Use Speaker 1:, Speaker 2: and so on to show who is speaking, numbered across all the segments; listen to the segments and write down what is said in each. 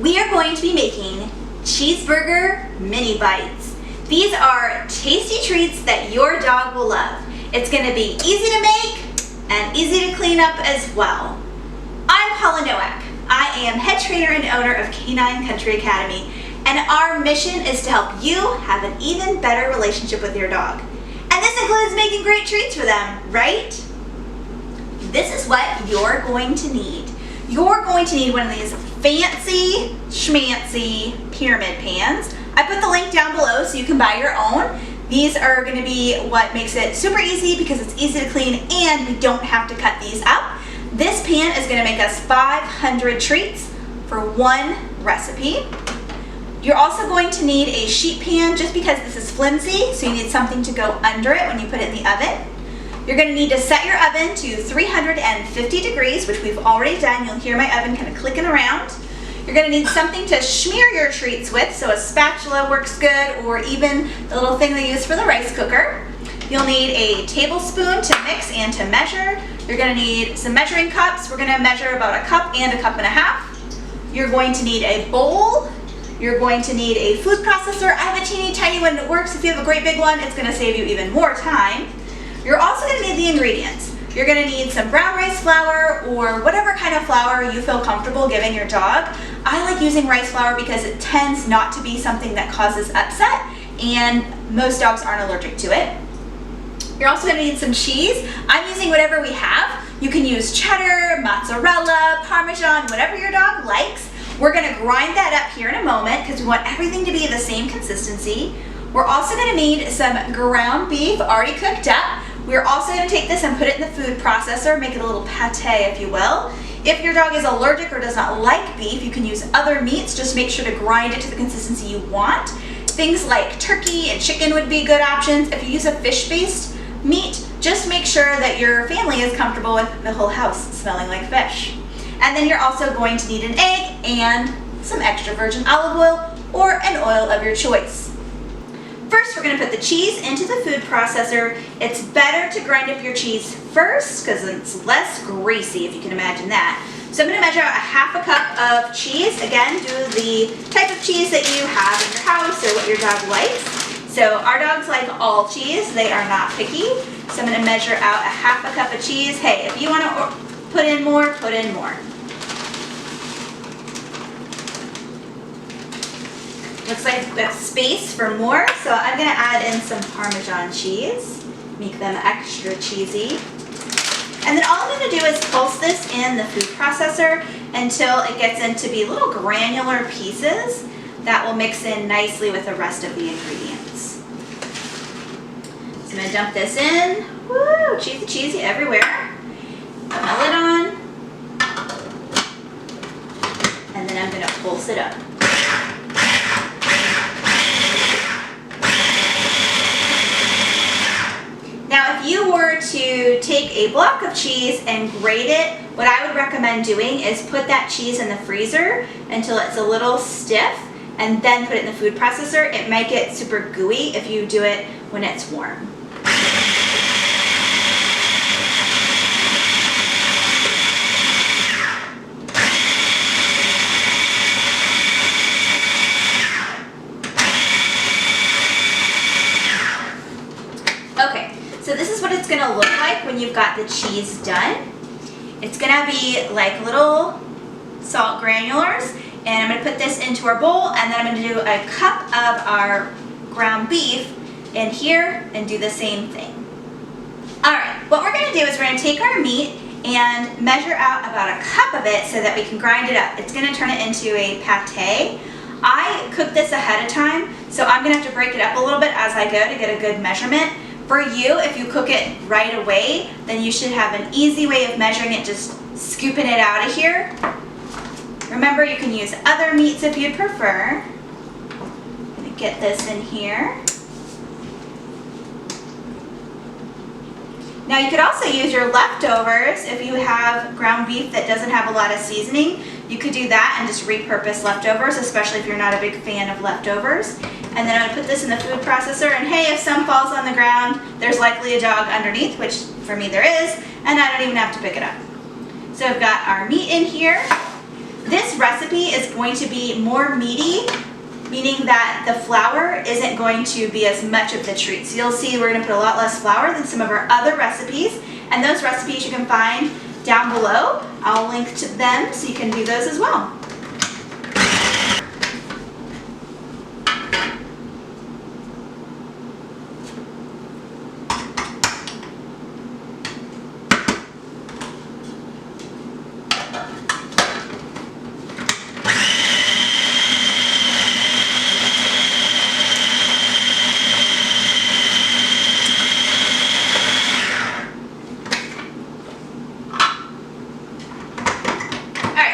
Speaker 1: we are going to be making cheeseburger mini bites. These are tasty treats that your dog will love. It's going to be easy to make and easy to clean up as well. I'm Paula Nowak. I am head trainer and owner of Canine Country Academy, and our mission is to help you have an even better relationship with your dog. And this includes making great treats for them, right? This is what you're going to need. You're going to need one of these fancy schmancy pyramid pans. I put the link down below so you can buy your own. These are going to be what makes it super easy because it's easy to clean and we don't have to cut these up. This pan is going to make us 500 treats for one recipe. You're also going to need a sheet pan just because this is flimsy, so you need something to go under it when you put it in the oven. You're going to need to set your oven to 350 degrees, which we've already done. You'll hear my oven kind of clicking around. You're going to need something to smear your treats with, so a spatula works good, or even the little thing they use for the rice cooker. You'll need a tablespoon to mix and to measure. You're going to need some measuring cups. We're going to measure about a cup and a cup and a half. You're going to need a bowl. You're going to need a food processor. I have a teeny tiny one that works. If you have a great big one, it's going to save you even more time. You're also going to need the ingredients. You're going to need some brown rice flour or whatever kind of flour you feel comfortable giving your dog. I like using rice flour because it tends not to be something that causes upset, and most dogs aren't allergic to it. You're also going to need some cheese. I'm using whatever we have. You can use cheddar, mozzarella, parmesan, whatever your dog likes. We're going to grind that up here in a moment because we want everything to be the same consistency. We're also going to need some ground beef already cooked up. We're also going to take this and put it in the food processor, make it a little pate, if you will. If your dog is allergic or does not like beef, you can use other meats. Just make sure to grind it to the consistency you want. Things like turkey and chicken would be good options. If you use a fish-based meat, just make sure that your family is comfortable with the whole house smelling like fish. And then you're also going to need an egg and some extra virgin olive oil or an oil of your choice. First, we're going to put the cheese into the food processor. It's better to grind up your cheese first because it's less greasy, if you can imagine that. So I'm going to measure out a half a cup of cheese. Again, do the type of cheese that you have in your house or what your dog likes. So our dogs like all cheese. They are not picky. So I'm going to measure out a half a cup of cheese. Hey, if you want to put in more, put in more. Looks like we've got space for more, so I'm going to add in some Parmesan cheese, make them extra cheesy. And then all I'm going to do is pulse this in the food processor until it gets into be little granular pieces that will mix in nicely with the rest of the ingredients. So I'm going to dump this in. Woo! Cheesy, cheesy everywhere. Put my lid on. And then I'm going to pulse it up. Now, if you were to take a block of cheese and grate it, what I would recommend doing is put that cheese in the freezer until it's a little stiff and then put it in the food processor. It might get super gooey if you do it when it's warm. Okay. So this is what it's going to look like when you've got the cheese done. It's going to be like little salt granulars, and I'm going to put this into our bowl, and then I'm going to do a cup of our ground beef in here and do the same thing. Alright, what we're going to do is we're going to take our meat and measure out about a cup of it so that we can grind it up. It's going to turn it into a pate. I cooked this ahead of time, so I'm going to have to break it up a little bit as I go to get a good measurement. For you, if you cook it right away, then you should have an easy way of measuring it, just scooping it out of here. Remember, you can use other meats if you'd prefer. I'm going to get this in here. Now you could also use your leftovers. If you have ground beef that doesn't have a lot of seasoning, you could do that and just repurpose leftovers, especially if you're not a big fan of leftovers. And then I'm going to put this in the food processor, and hey, if some falls on the ground, there's likely a dog underneath, which for me there is, and I don't even have to pick it up. So I've got our meat in here. This recipe is going to be more meaty, meaning that the flour isn't going to be as much of the treat. So you'll see we're going to put a lot less flour than some of our other recipes, and those recipes you can find down below. I'll link to them so you can do those as well.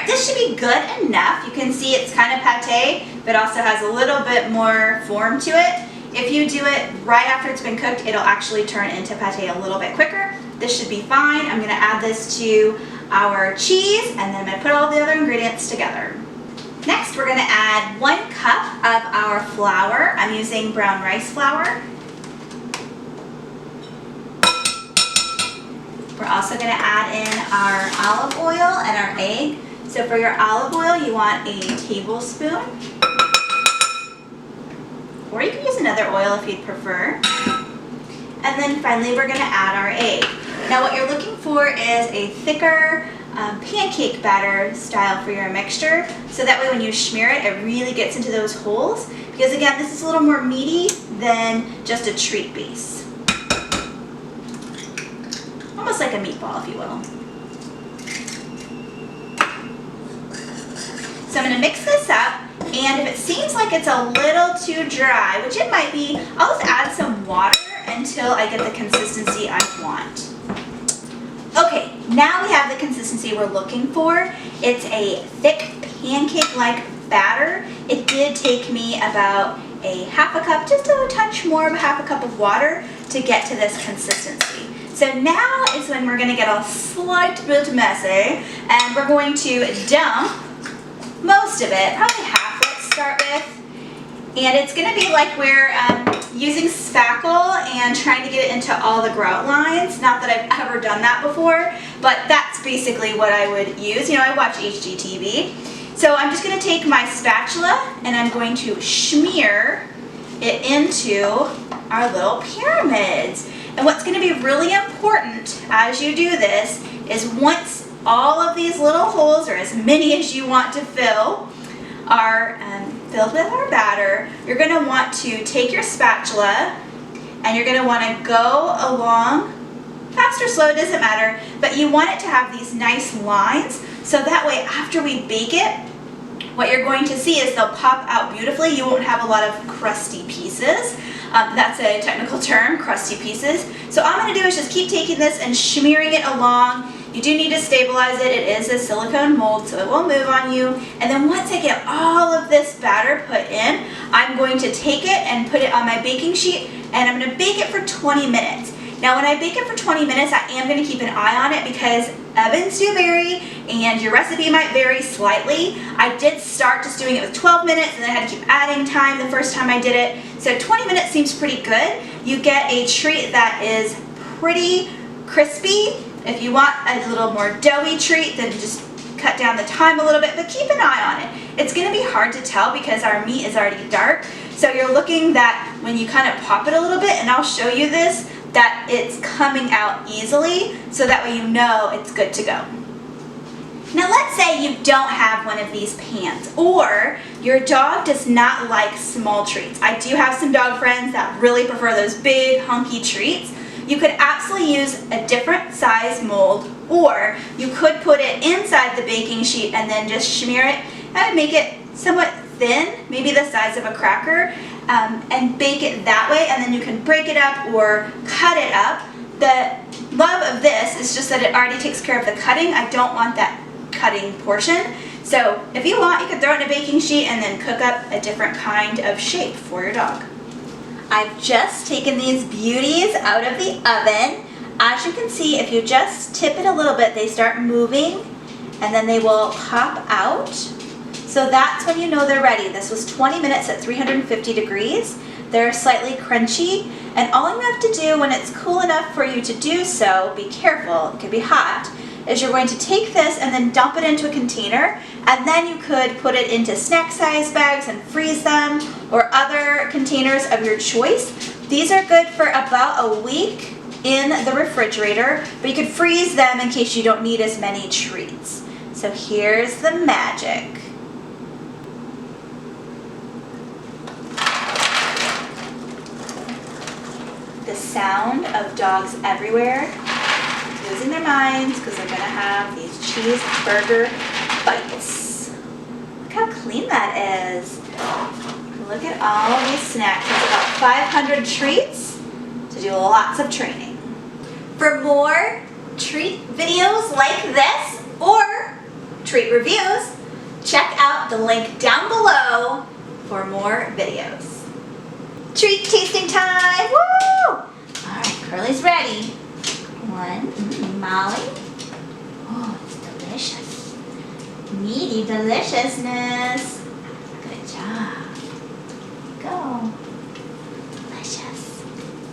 Speaker 1: This should be good enough. You can see it's kind of pate, but also has a little bit more form to it. If you do it right after it's been cooked, it'll actually turn into pate a little bit quicker. This should be fine. I'm going to add this to our cheese, and then I'm going to put all the other ingredients together. Next, we're going to add 1 cup of our flour. I'm using brown rice flour. We're also going to add in our olive oil and our egg. So for your olive oil, you want a tablespoon, or you can use another oil if you'd prefer. And then finally, we're going to add our egg. Now what you're looking for is a thicker pancake batter style for your mixture, so that way when you smear it, it really gets into those holes, because again, this is a little more meaty than just a treat base. Almost like a meatball, if you will. So I'm going to mix this up, and if it seems like it's a little too dry, which it might be, I'll just add some water until I get the consistency I want. Okay, now we have the consistency we're looking for. It's a thick pancake-like batter. It did take me about a half a cup, just a touch more of a half a cup of water to get to this consistency. So now is when we're going to get a slight bit messy, and we're going to dump most of it, probably half, let's start with. And it's going to be like we're using spackle and trying to get it into all the grout lines. Not that I've ever done that before, but that's basically what I would use. You know, I watch HGTV. So I'm just going to take my spatula and I'm going to smear it into our little pyramids. And what's going to be really important as you do this is once all of these little holes, or as many as you want to fill, are filled with our batter, you're going to want to take your spatula and you're going to want to go along, fast or slow, doesn't matter, but you want it to have these nice lines, so that way after we bake it, what you're going to see is they'll pop out beautifully. You won't have a lot of crusty pieces. That's a technical term, crusty pieces. So all I'm going to do is just keep taking this and smearing it along. You do need to stabilize it. It is a silicone mold, so it will move on you. And then once I get all of this batter put in, I'm going to take it and put it on my baking sheet, and I'm going to bake it for 20 minutes. Now when I bake it for 20 minutes, I am going to keep an eye on it because ovens do vary and your recipe might vary slightly. I did start just doing it with 12 minutes and then I had to keep adding time the first time I did it. So 20 minutes seems pretty good. You get a treat that is pretty crispy. If you want a little more doughy treat, then just cut down the time a little bit, but keep an eye on it. It's going to be hard to tell because our meat is already dark. So you're looking that when you kind of pop it a little bit, and I'll show you this, that it's coming out easily, so that way you know it's good to go. Now let's say you don't have one of these pans, or your dog does not like small treats. I do have some dog friends that really prefer those big hunky treats. You could absolutely use a different size mold, or you could put it inside the baking sheet and then just smear it. I would make it somewhat thin, maybe the size of a cracker, and bake it that way, and then you can break it up or cut it up. The love of this is just that it already takes care of the cutting. I don't want that cutting portion. So if you want, you could throw it in a baking sheet and then cook up a different kind of shape for your dog. I've just taken these beauties out of the oven. As you can see, if you just tip it a little bit, they start moving and then they will pop out. So that's when you know they're ready. This was 20 minutes at 350 degrees. They're slightly crunchy, and all you have to do when it's cool enough for you to do so, be careful, it could be hot, is you're going to take this and then dump it into a container, and then you could put it into snack size bags and freeze them, or other containers of your choice. These are good for about a week in the refrigerator, but you could freeze them in case you don't need as many treats. So here's the magic. The sound of dogs everywhere losing their minds because they're gonna have these cheeseburger bites. Look how clean that is. Look at all of these snacks. It's about 500 treats to do lots of training. For more treat videos like this or treat reviews, check out the link down below for more videos. Treat tasting time! Woo! All right, Curly's ready. One, Molly. Oh, it's delicious. Meaty deliciousness. Good job. Go.